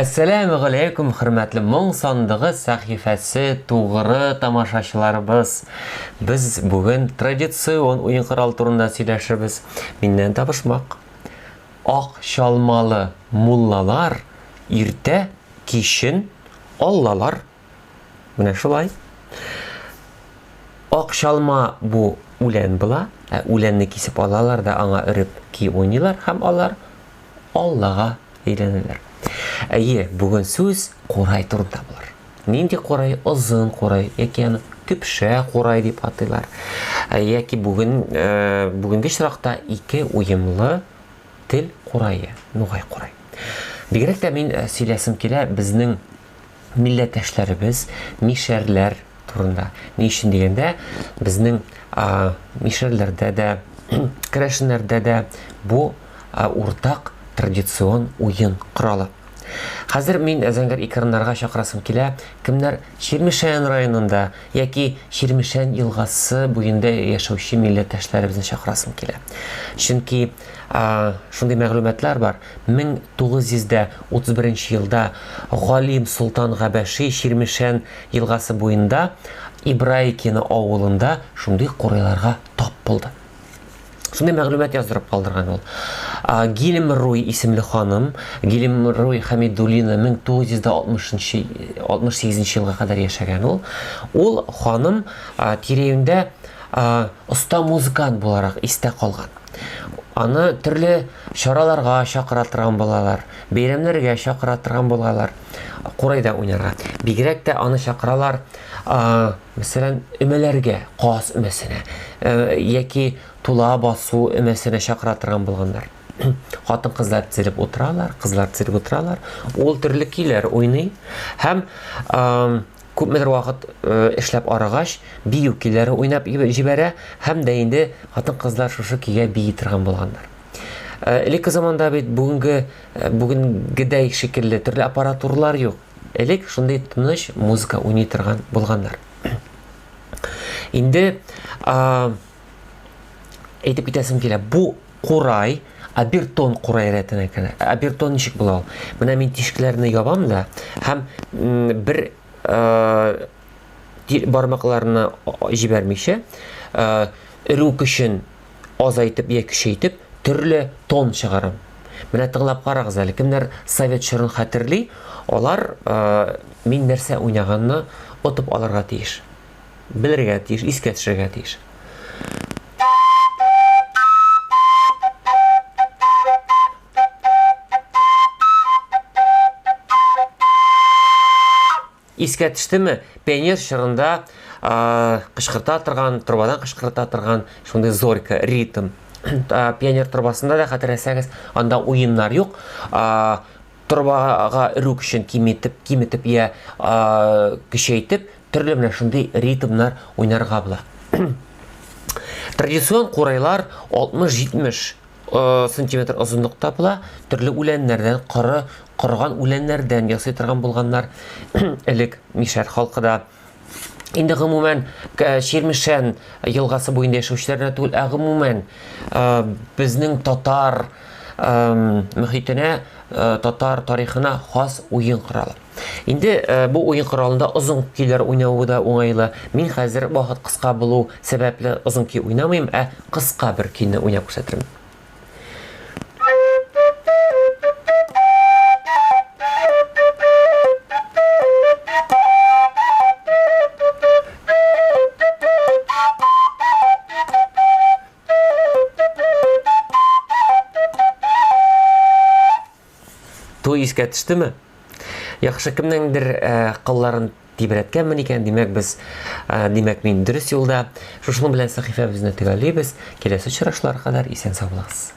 Assalamu alaykum, hürmetli Moң sandığı sahifesi tuğrı tamaşaçılarımız. Biz bugün tradisiyon oyun kral turunda söyleşiriz. Mindən tapışmak. Ak şalmalı mullalar irte kişin allalar. Mine şulay. Ak şalma bu ulen bula. Ulenni kesip alalar da ana örüp ki oynuyorlar. Hem allar Allah'a eğlenirler. Bugün söz Qoray turunda bular. Nindi Qoray? Uzun Qoray. Яки аны Көпшә Qoray дип атыйлар. Яки бүгенге чиракта ике уемлы тел Qorayы, Нугай Qoray. Бигрәк тә мин сөйләсем килә безнең милләттәшләребез мишәрләр турында. Ни өчен дигәндә, безнең мишәрләрдә дә, керәшеннәрдә дә бу уртак традицион уен коралы. Хәзер мин Зәңгәр экраннарга чакырасым килә. Кемнәр Ширмешән районында яки Ширмешән елгасы буенда яшәүче милләттәшләребезне чакырасым килә. Чөнки шундый мәгълүматлар бар. 1931 елда Галим Солтан Габәши Ширмешән елгасы буенда Ибраикины авылында шундый Qorайларга тап булды. Шундый мәгълүмат яздырып калдырган ул. Гилем Руй исемле ханым, Гилем Руй Хамидуллина 1968 елга кадәр яшәгән ул. Ул ханым тирәюндә оста музыкант буларак истә калган. Аны төрле чараларга чакыра торган булалар, бәйрәмнәргә чакыра торган булалар. Qorayда уйнарга. Бигрәк тә аны чакыралар, мәсәлән, өмәләргә, кас өмәсенә, яки тула басу өмәсенә чакыра торган булганнар. Хатын кызлар тизелеп утыралар, кызлар тизелеп утыралар. Ул төрле көйләр уйный һәм күпмедер вакыт эшләп арыгач, бию көйләре уйнап җибәрә һәм дә инде хатын кызлар шушы көйгә бии торган булганнар. Элекке заманда бит бүгенгедәй шикелле төрле аппаратуралар юк. Элек шундый тыныч музыка уйный торган булганнар. Инде әйтеп китәсем килә, бу Qoray Абертон Qoray рәтенә керә. Абертон ничек була ул? Менә мин тишекләрне ябам да һәм бер бармакларны җибәрмичә, өрү көчен азайтып яки көчәйтеп төрле тон чыгарам. Менә тыңлап карагыз әле, кемнәр совет чорын хәтерли, алар мин нәрсә уйнаганны отып алырга тиеш. Белергә тиеш, искә төшерергә тиеш. Искә төштеме? Пионер чорында кычкырта торган, трубадан кычкырта торган шундый зорька, ритм. Пионер трубасында да хәтерләсәгез, анда уеннар юк. Трубага өрү өчен киметеп я көчәйтеп, төрле менә шундый ритмнар уйнарга була. Традицион Qorайлар 60-70 сантиметр озынлыкта була, төрле үләннәрдән, корган үләннәрдән ясый торган булганнар. Элек мишәр халкыда инде гомумән Ширмешән елгасы буенда яшәүчеләрне түгел, гомумән безнең татар мөхитенә, татар тарихына хас уен коралы. Инде бу уен коралында озын көйләр уйнауы да уңайлы. Мин хәзер вакыт кыска булу сәбәпле озын көй уйнамыйм, кыска бер көйне уйнап күрсәтермен. Туй искә төштеме? Яхшы, кемнеңдер кылларын тибрәткәнмен икән, димәк мин дөрес юлда. Шушының белән сәхифәбезне төгәлләйбез. Киләсе очрашларга кадәр исән сау булыгыз.